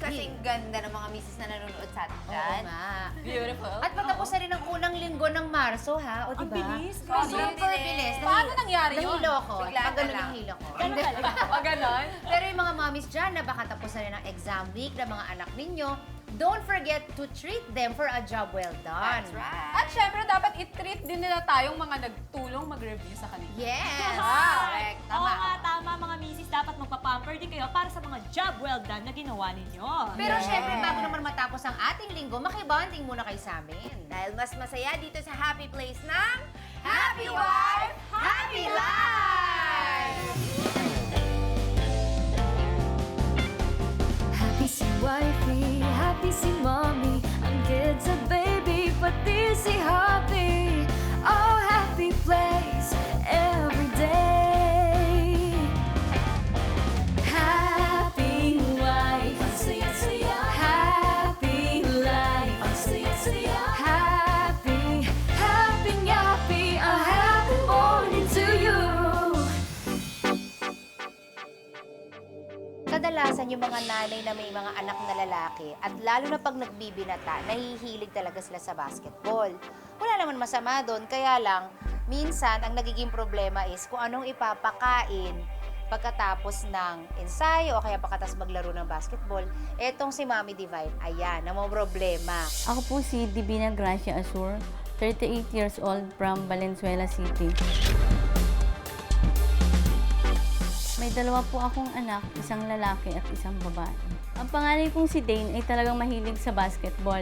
kasing ganda ng mga misis na nanonood sa atin dyan. Oo nga. Beautiful. At patapos na rin ang unang linggo ng Marso, ha? O, Ang diba? bilis. Super bilis. Paano nangyari yun? Nahilo ako. Biglaan Pag ganun ka lang. yung hilo ko. Ganun talaga. Pag ganon. Pero yung mga mommies dyan na baka tapos na rin ang exam week ng mga anak ninyo, don't forget to treat them for a job well done. That's right. At syempre, dapat i-treat din nila tayong mga nagtulong mag-review sa kanila. Yes! Correct. Tama. Oo nga, tama mga misis. Dapat magpa-pamper din kayo para sa mga job well done na ginawa ninyo. Pero Yes. syempre, bago naman matapos ang ating linggo, makibanding muna kayo sa amin. Dahil mas masaya dito sa happy place ng Happy Wife, Happy Life! Happy si wifey, happy si mommy, ang kids at baby, pati si hubby. Oh, happy place every day. Happy wife, ang saya-saya. Happy life, ang saya-saya. Happy, happy, happy, a happy morning to you. Kadalasan yung mga nanay na may mga anak na lalaki at lalo na pag nagbibinata, nahihilig talaga sila sa basketball. Wala naman masama doon, kaya lang, minsan ang nagiging problema is kung anong ipapakain pagkatapos ng ensayo o kaya pagkatapos maglaro ng basketball. Etong si Mami Divine, ayan, ang mga problema. Ako po si Divina Gracia Azur, 38 years old from Valenzuela City. May dalawa po akong anak, isang lalaki at isang babae. Ang panganay kong si Dane ay talagang mahilig sa basketball,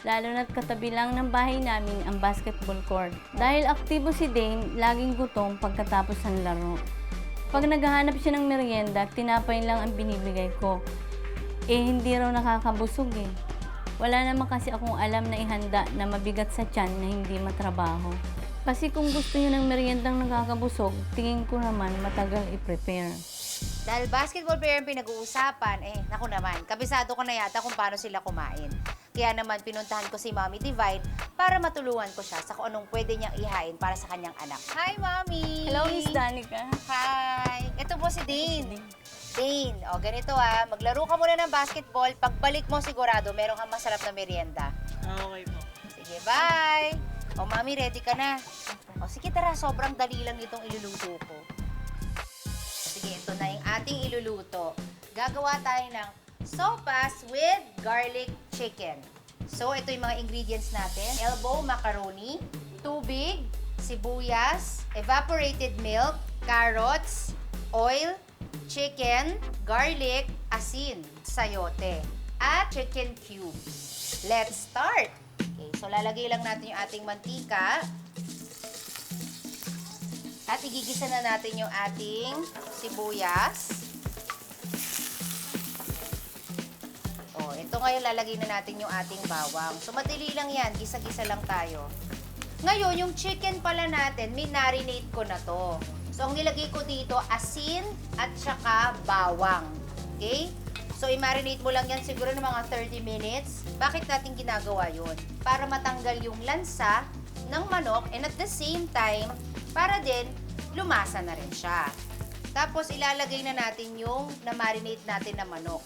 lalo na't katabi lang ng bahay namin ang basketball court. Dahil aktibo si Dane, laging gutom pagkatapos ng laro. Pag naghahanap siya ng merienda, tinapay lang ang binibigay ko. Hindi raw nakakabusog eh. Wala naman kasi akong alam na ihanda na mabigat sa tiyan na hindi matrabaho. Kasi kung gusto niyo ng meriendang nakakabusog, tingin ko naman matagal i-prepare. Dahil basketball player ang pinag-uusapan, naku naman, kabisado ko na yata kung paano sila kumain. Kaya naman pinuntahan ko si Mommy Divine para matulungan ko siya sa kung anong pwede niyang ihain para sa kanyang anak. Hi, Mommy! Hello, Miss Danica. Hi! Ito po si Dane. Dane, ganito maglaro ka muna ng basketball. Pagbalik mo sigurado, meron kang masarap na merienda. Okay po. Sige, bye! Mami, ready ka na? Sige, tara, sobrang dali lang itong iluluto ko. Sige, ito na yung ating iluluto. Gagawa tayo ng sopas with garlic chicken. So, ito yung mga ingredients natin. Elbow macaroni, tubig, sibuyas, evaporated milk, carrots, oil, chicken, garlic, asin, sayote, at chicken cubes. Let's start! Okay, so lalagay lang natin yung ating mantika. At igigisa na natin yung ating sibuyas. Ito ngayon lalagay na natin yung ating bawang. So madali lang yan, gisa-gisa lang tayo. Ngayon, yung chicken pala natin, minarinate ko na to. So ang nilagay ko dito, asin at saka bawang. Okay? So i-marinate mo lang yan siguro ng mga 30 minutes. Bakit natin ginagawa yun? Para matanggal yung lansa ng manok and at the same time, para din lumasa na rin siya. Tapos ilalagay na natin yung na-marinate natin na manok.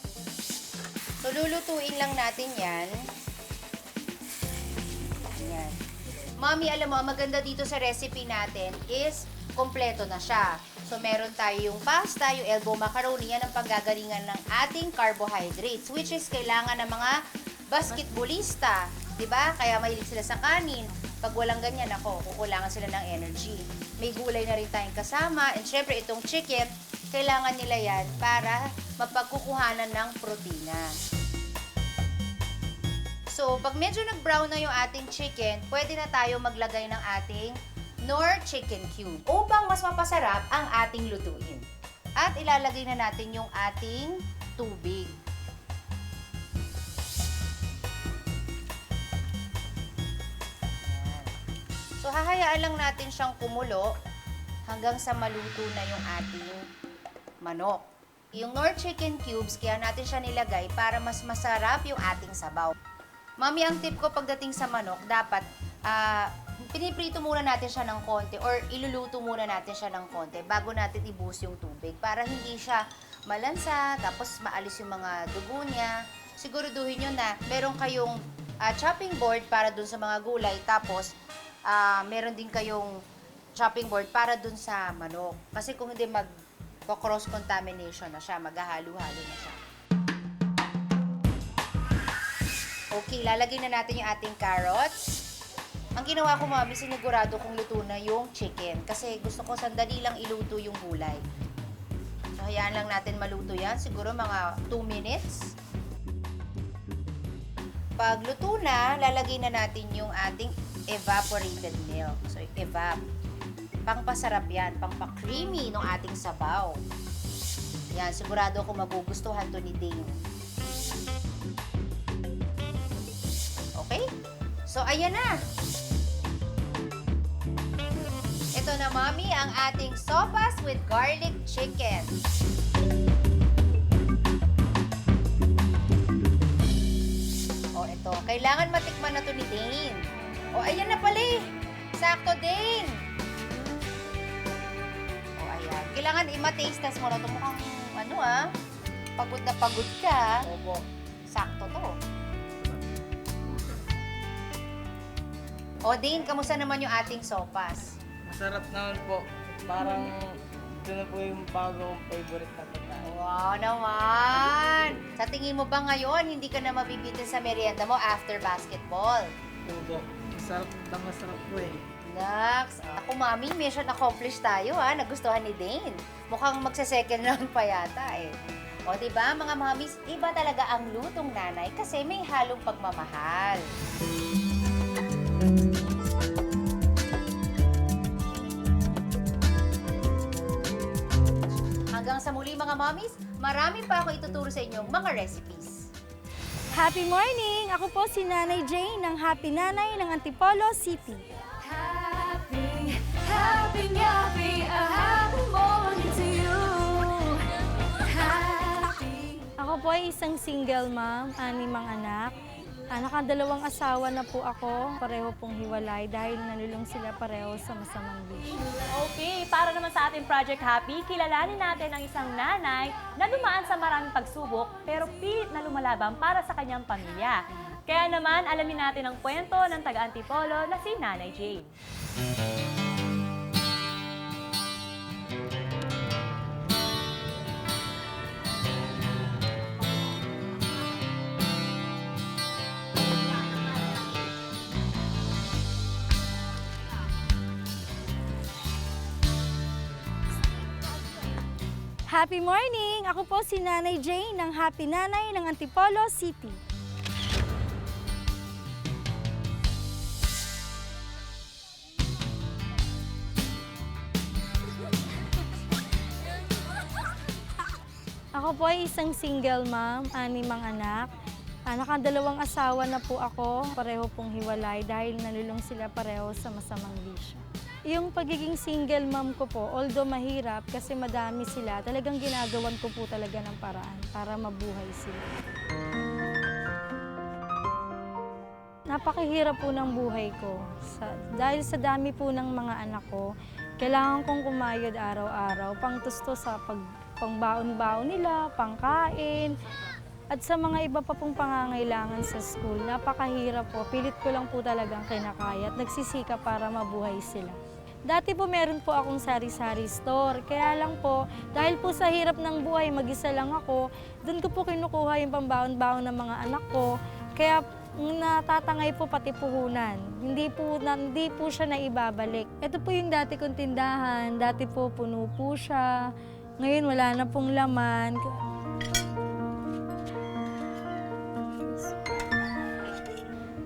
So lulutuin lang natin yan. Ayan. Mami, alam mo, maganda dito sa recipe natin is kompleto na siya. So meron tayo yung pasta, yung elbow macaroni, yan ang panggagalingan ng ating carbohydrates, which is kailangan ng mga basketballista. Diba? Kaya mahilig sila sa kanin. Pag walang ganyan, kukulangan sila ng energy. May gulay na rin tayong kasama. And syempre, itong chicken, kailangan nila yan para mapagkukuhanan ng protina. So, pag medyo nag-brown na yung ating chicken, pwede na tayo maglagay ng ating Knorr chicken cube upang mas mapasarap ang ating lutuin. At ilalagay na natin yung ating tubig. So, hahayaan lang natin siyang kumulo hanggang sa maluto na yung ating manok. Yung Knorr chicken cubes, kaya natin siya nilagay para mas masarap yung ating sabaw. Mami, ang tip ko pagdating sa manok, dapat piniprito muna natin siya ng konti or iluluto muna natin siya ng konti bago natin ibuhos yung tubig para hindi siya malansa, tapos maalis yung mga dugo niya. siguraduhin nyo na meron kayong chopping board para dun sa mga gulay. Tapos, meron din kayong chopping board para dun sa manok. Kasi kung hindi cross-contamination na siya, maghahalo-halo na siya. Okay, lalagay na natin yung ating carrots. Ang ginawa ko, Mami, sinigurado kong luto na yung chicken. Kasi gusto ko sandali lang iluto yung gulay. So, hayaan lang natin maluto yan. Siguro mga 2 minutes. Pag luto na, lalagay na natin yung ating evaporated milk. So, evap. Pangpasarap yan. Pangpa-creamy ng ating sabaw. Yan, sigurado ko magugustuhan to ni Dane. Okay? So, ayan na. Ito na, Mami, ang ating sopas with garlic chicken. O, ito. Kailangan matikman na to ni Dane. O, ayan na pala eh. Sakto, Dane. O, ayan. Kailangan i-taste test mo na ito. Mukhang, pagod na pagod ka. Opo. Sakto to. O, Dane, kamusta naman yung ating sopas? Masarap naman po. Parang ito na po yung bagong favorite na pagkain. Wow naman! Sa tingin mo ba ngayon, hindi ka na mabibitin sa merienda mo after basketball? Opo. Masarap na masarap po eh. Nax, ako Mami, mission accomplished tayo nagustuhan ni Dane. Mukhang magsa-second round pa yata eh. O diba mga mamis, iba talaga ang lutong nanay kasi may halong pagmamahal. Hanggang sa muli mga mommies, marami pa ako ituturo sa inyong mga recipes. Happy morning! Ako po si Nanay Jane ng Happy Nanay ng Antipolo City. Happy, happy, happy, a happy morning to you. Happy. Ako po ay isang single mom, 6 anak. Nakadalawang asawa na po ako, pareho pong hiwalay dahil nalulong sila pareho sa masamang bisyo. Okay, para naman sa ating Project Happy, kilalanin natin ang isang nanay na dumaan sa maraming pagsubok pero pilit na lumalaban para sa kanyang pamilya. Kaya naman, alamin natin ang kwento ng taga-Antipolo na si Nanay Jane. Happy morning! Ako po si Nanay Jane ng Happy Nanay ng Antipolo City. Ako po ay isang single mom, 6 anak. Nakadalawang asawa na po ako, pareho pong hiwalay dahil nalulong sila pareho sa masamang bisyo. Yung pagiging single mom ko po, although mahirap kasi madami sila, talagang ginagawan ko po talaga ng paraan para mabuhay sila. Napakahirap po ng buhay ko. Dahil sa dami po ng mga anak ko, kailangan kong kumayod araw-araw, pangtusto sa pangbaon-baon nila, pangkain, at sa mga iba pa pong pangangailangan sa school. Napakahirap po. Pilit ko lang po talagang kinakaya at nagsisikap para mabuhay sila. Dati po meron po akong sari-sari store. Kaya lang po, dahil po sa hirap ng buhay, mag-isa lang ako, doon ko po kinukuha yung pambaon-baon ng mga anak ko. Kaya natatangay po pati puhunan. Hindi po siya naibabalik. Ito po yung dati kong tindahan. Dati po puno po siya. Ngayon wala na pong laman.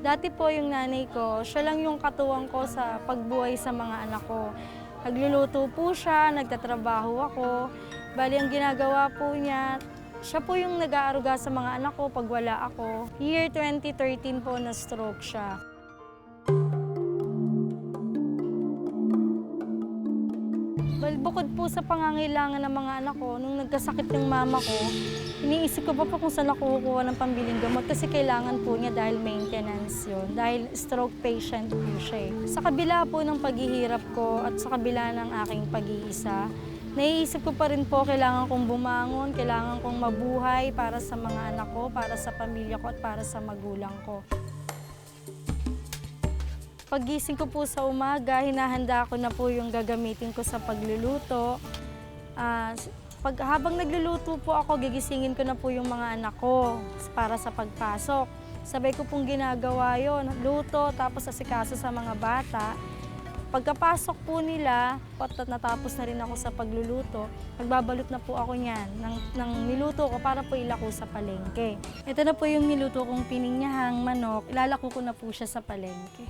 Dati po yung nanay ko, siya lang yung katuwang ko sa pagbuhay sa mga anak ko. Nagluluto po siya, nagtatrabaho ako. Bali, ang ginagawa po niya, siya po yung nag-aaruga sa mga anak ko pag wala ako. Year 2013 po na-stroke siya. Bukod po sa pangangailangan ng mga anak ko, nung nagkasakit yung mama ko, iniisip ko pa po kung saan ako kukuha ng pambiling gamot kasi kailangan po niya dahil maintenance yun. Dahil stroke patient po siya. Sa kabila po ng paghihirap ko at sa kabila ng aking pag-iisa, naiisip ko pa rin po, kailangan kong bumangon, kailangan kong mabuhay para sa mga anak ko, para sa pamilya ko at para sa magulang ko. Paggising ko po sa umaga, hinahanda ko na po yung gagamitin ko sa pagluluto. Habang nagluluto po ako, gigisingin ko na po yung mga anak ko para sa pagpasok. Sabay ko pong ginagawa yon, luto, tapos asikaso sa mga bata. Pagkapasok po nila, natapos na rin ako sa pagluluto, magbabalot na po ako niyan ng niluto ko para po ilako sa palengke. Ito na po yung niluto kong pininyahang manok, ilalako ko na po siya sa palengke.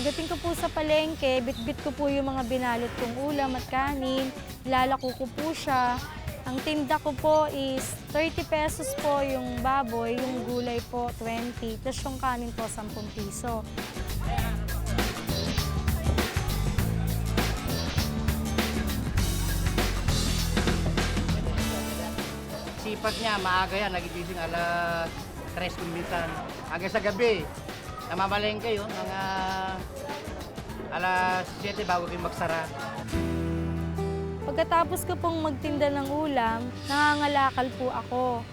Pagdating ko po sa palengke, bit-bit ko po yung mga binalot kong ulam at kanin. Lalako ko po siya. Ang tinda ko po is 30 pesos po yung baboy, yung gulay po 20, tapos yung kanin po 10 piso. Sipag niya, maaga yan, nagigising alas 3 kung minsan. Hanggang sa gabi, namamalengke yun, mga alas 7 bago kayo magsara. Pagkatapos ko pong magtinda ng ulam, nangangalakal po ako.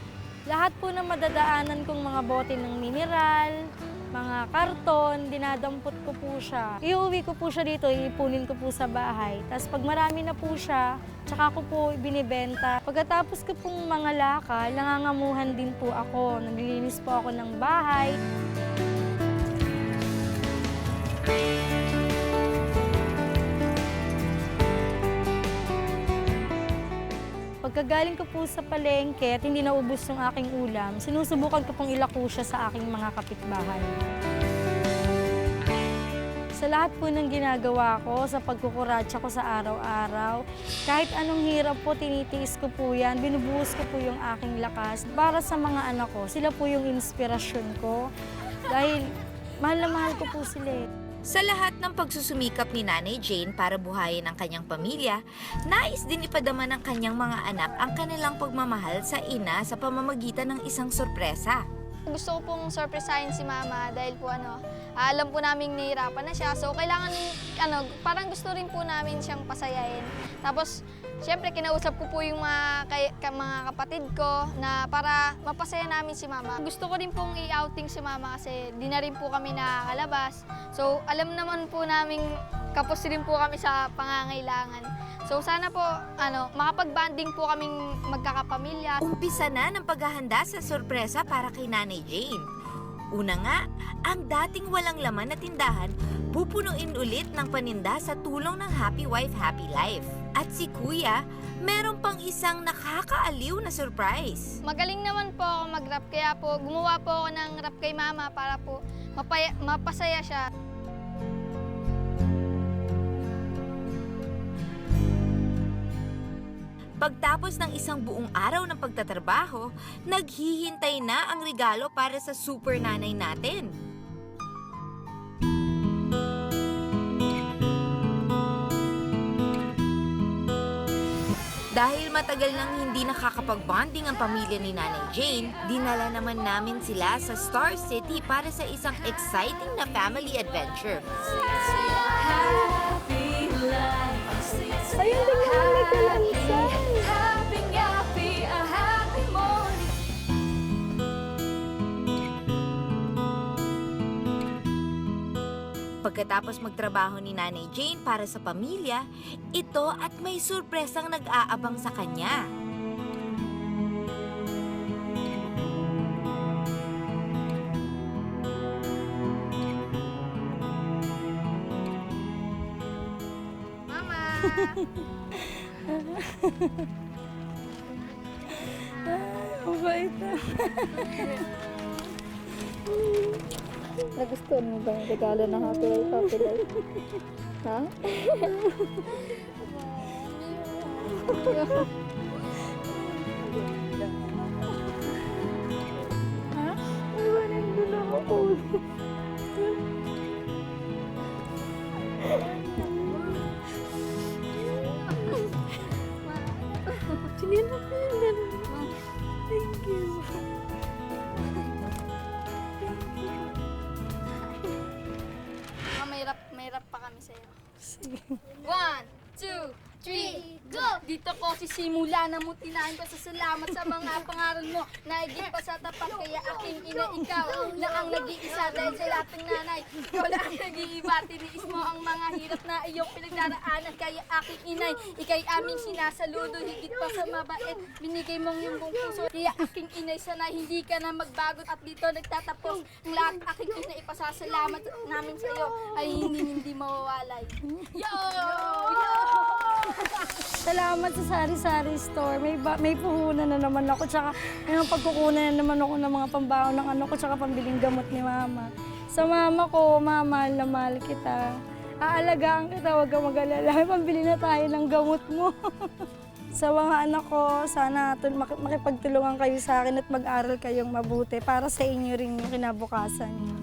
Lahat po ng madadaanan kong mga bote ng mineral, mga karton, dinadampot ko po siya. Iuwi ko po siya dito, iipunin ko po sa bahay. Tapos pag marami na po siya, tsaka ko po binibenta. Pagkatapos ko pong mga lakal, nangangamuhan din po ako. Naglilinis po ako ng bahay. Pagkagaling ko po sa palengke at hindi naubos yung aking ulam, sinusubukan ko pong ilako siya sa aking mga kapitbahay. Sa lahat po ng ginagawa ko, sa pagkukuratsa ko sa araw-araw, kahit anong hirap po, tinitiis ko po yan, binubuhos ko po yung aking lakas para sa mga anak ko. Sila po yung inspirasyon ko dahil mahal na mahal ko po sila eh. Sa lahat ng pagsusumikap ni Nanay Jane para buhayin ang kanyang pamilya, nais din ipadama ng kanyang mga anak ang kanilang pagmamahal sa ina sa pamamagitan ng isang sorpresa. Gusto ko pong surprisahin si Mama dahil po alam po naming nahihirapan na siya. So kailangan parang gusto rin po namin siyang pasayahin. Tapos siyempre kinausap ko po yung mga kapatid ko na para mapasaya namin si Mama. Gusto ko rin pong i-outing si Mama kasi di na rin po kami nakakalabas. So alam naman po namin kapos rin po kami sa pangangailangan. So sana po makapag-banding po kaming magkakapamilya. Umpisa na ng paghahanda sa sorpresa para kay Nanay Jane. Una nga, ang dating walang laman na tindahan, pupunuin ulit ng paninda sa tulong ng Happy Wife, Happy Life. At si Kuya, meron pang isang nakakaaliw na surprise. Magaling naman po ako mag-rap, kaya po gumawa po ako ng rap kay Mama para po mapasaya siya. Pagtapos ng isang buong araw ng pagtatrabaho, naghihintay na ang regalo para sa super nanay natin. Dahil matagal nang hindi nakakapag-bonding ang pamilya ni Nanay Jane, dinala naman namin sila sa Star City para sa isang exciting na family adventure. Pagkatapos magtrabaho ni Nanay Jane para sa pamilya, ito at may surpresang nag-aabang sa kanya. Mama! Ang bait na. Nagustuhan mo ba yung regalo ng Happy Life, Happy Life? Ha? Ha? Iwanan mo na ako. sige. 1, 2, 3, go! Dito ko sisimula na mutinahin ko sa salamat sa mga pangaral mo. Naigit pa sa tapat, kaya aking ina, ikaw na ang nag-iisa dahil sa lahat ng nanay. Ikaw na ang nag-iiba, tiniis mo ang mga hirap na iyong pinagdaraanan. Kaya aking inay, ikay aming sinasaludo, higit pa sa mabait. Binigay mong iyong buong puso. Kaya aking inay, sana hindi ka na magbago at dito nagtatapos. Ang lahat aking ina, ipasasalamat namin sa iyo ay hindi mawawalay. Yo! Yo! Salamat sa sari-sari store. May puhunan na naman ako. Tsaka may pagkukunan na naman ako ng mga pambaon ng ano ko. Tsaka pambiling gamot ni mama. Sa mama ko, mama, mahal na mahal kita. Aalagaan kita, huwag kang mag-alala. Pambili na tayo ng gamot mo. Sa mga anak ko, sana makipagtulungan kayo sa akin at mag-aral kayong mabuti para sa inyo rin yung kinabukasan niyo.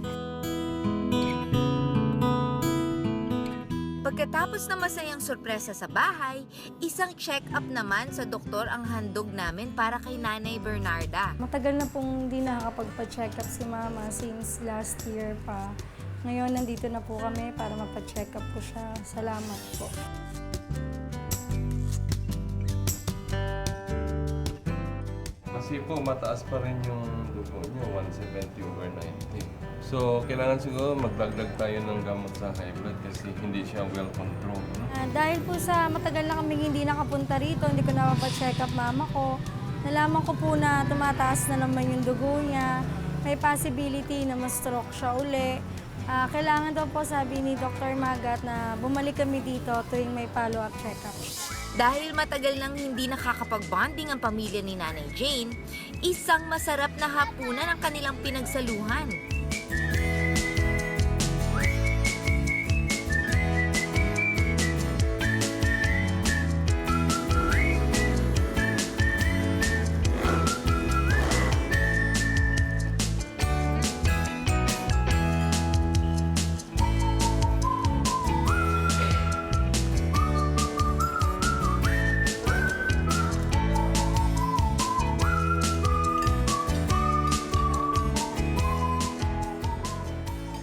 Pagkatapos ng masayang sorpresa sa bahay, isang check-up naman sa doktor ang handog namin para kay Nanay Bernarda. Matagal na pong hindi nakakapagpa-check up si mama since last year pa. Ngayon, nandito na po kami para mapa-check up po siya. Salamat po. Kasi po, mataas pa rin yung dugo nyo, 170/90. So, kailangan siguro magdagdag tayo ng gamot sa high blood kasi hindi siya well-controlled. No? Dahil po sa matagal na kaming hindi nakapunta rito, hindi ko na mapa-check up mama ko. Nalaman ko po na tumataas na naman yung dugo niya. May possibility na ma-stroke siya uli. Kailangan daw po, sabi ni Dr. Magat, na bumalik kami dito tuwing may follow-up check-up. Dahil matagal nang hindi nakakapag-bonding ang pamilya ni Nanay Jane, isang masarap na hapunan ang kanilang pinagsaluhan.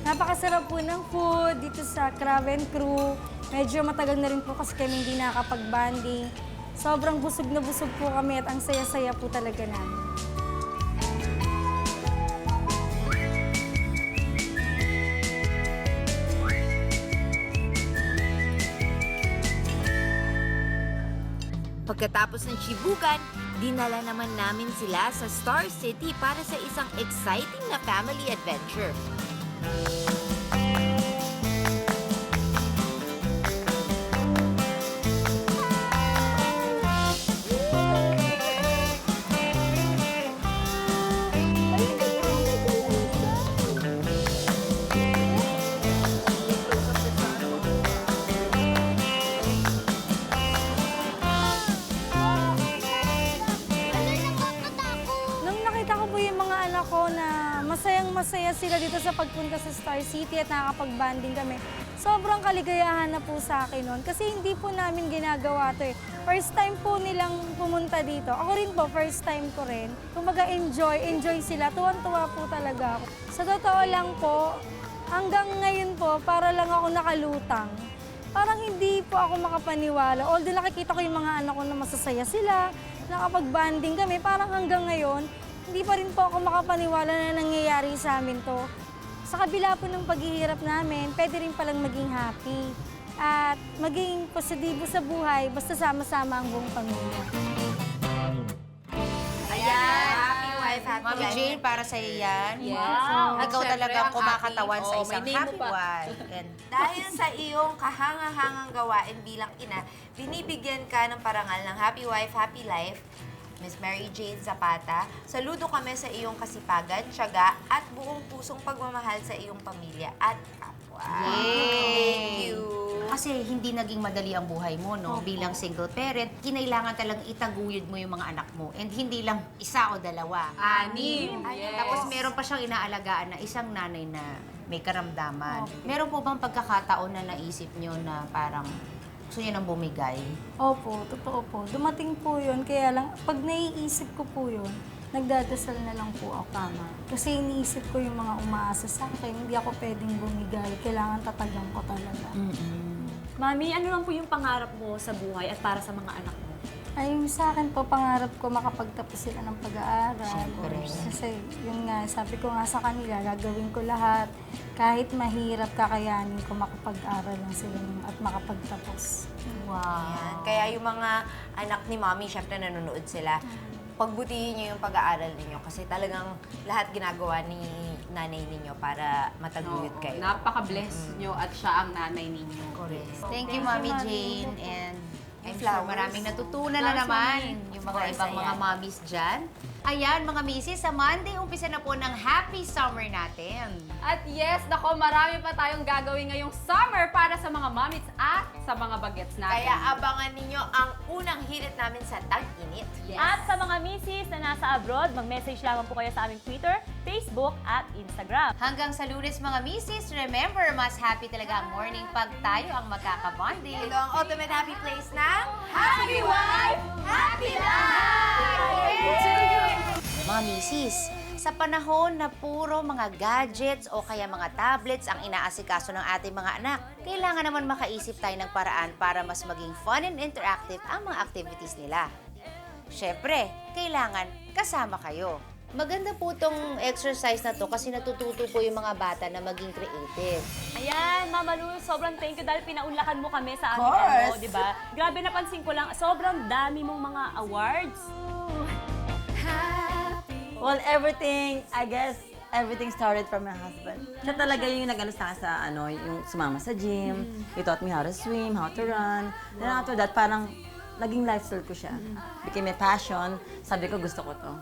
Napakasarap po ng food dito sa Crab and Crew. Medyo matagal na rin po kasi kami hindi nakakapag-banding. Sobrang busog na busog po kami at ang saya-saya po talaga namin. Pagkatapos ng chibugan, dinala naman namin sila sa Star City para sa isang exciting na family adventure. Masaya sila dito sa pagpunta sa Star City at nakakapag-banding kami. Sobrang kaligayahan na po sa akin noon kasi hindi po namin ginagawa to eh. First time po nilang pumunta dito. Ako rin po, first time ko rin. Kumbaga enjoy sila. Tuwan-tuwa po talaga ako. Sa totoo lang po, hanggang ngayon po, para lang ako nakalutang. Parang hindi po ako makapaniwala. Although nakikita ko yung mga anak ko na masasaya sila, nakapag-banding kami, parang hanggang ngayon, hindi pa rin po ako makapaniwala na nangyayari sa amin to. Sa kabila po ng paghihirap namin, pwede rin palang maging happy at maging positibo sa buhay basta sama-sama ang buong pamilya. Ayan, happy wife, happy Mami life. Jane, para sa iyo yan. Wow. Ikaw talagang kumakatawan sa Oh, isang may name happy mo pa. wife. And Dahil sa iyong kahanga-hangang gawain bilang ina, binibigyan ka ng parangal ng Happy Wife, Happy Life, Miss Mary Jane Zapata. Saludo kami sa iyong kasipagan, tiyaga, at buong pusong pagmamahal sa iyong pamilya at kapwa. Thank you. Kasi hindi naging madali ang buhay mo, no? Bilang single parent, kinailangan talagang itaguyod mo yung mga anak mo. And hindi lang isa o dalawa. Anim. Yes. Tapos meron pa siyang inaalagaan na isang nanay na may karamdaman. Meron po bang pagkakataon na naisip niyo na parang gusto niyo nang bumigay? Opo, totoo po. Dumating po yun, kaya lang, pag naiisip ko po yun, nagdadasal na lang po ako tama. Kasi iniisip ko yung mga umaasa sa akin, hindi ako pwedeng bumigay. Kailangan tatagan ko talaga. Mami, ano lang po yung pangarap mo sa buhay at para sa mga anak mo? Ay, sa akin po, pangarap ko makapagtapos sila ng pag-aaral. Siyempre. Kasi yun nga, sabi ko nga sa kanila, gagawin ko lahat. Kahit mahirap, kakayanin ko makapag-aral lang sila at makapagtapos. Wow. Kaya yung mga anak ni Mommy, syempre nanonood sila. Pagbutihin niyo yung pag-aaral ninyo kasi talagang lahat ginagawa ni nanay ninyo para mataguyod kayo. Napaka-bless nyo at siya ang nanay ninyo. Correct. Thank you, Mami Jane. And I'm sure flowers. maraming natutunan na naman yung mga course, ibang mga ayan. mommies dyan. Ayan, mga misis, sa Monday, umpisa na po ng happy summer natin. At yes, nako, marami pa tayong gagawin ngayong summer para sa mga mommies at sa mga bagets natin. Kaya abangan ninyo ang unang hirit namin sa tag-init. At sa mga misis na nasa abroad, mag-message lamang po kayo sa aming Twitter, Facebook, at Instagram. Hanggang sa Lunes, mga misis, remember, mas happy talaga ang morning pag tayo ang magkakabonding. Ito ang ultimate happy place ng Happy Wife, Happy Life! Mga misis, sa panahon na puro mga gadgets o kaya mga tablets ang inaasikaso ng ating mga anak, kailangan naman makaisip tayo ng paraan para mas maging fun and interactive ang mga activities nila. Siyempre, kailangan kasama kayo. Maganda po tong exercise na to kasi natututo po yung mga bata na maging creative. Ayan, Mama Lu, sobrang thank you dahil pinaunlakan mo kami sa aming di ba? Grabe, napansin ko lang, sobrang dami mong mga awards. Well, everything, I guess, everything started from my husband. Siya talaga yung nag-ano sa yung sumama sa gym. He taught me how to swim, how to run. Then after that, parang naging lifestyle ko siya. Became a passion. Sabi ko, gusto ko to.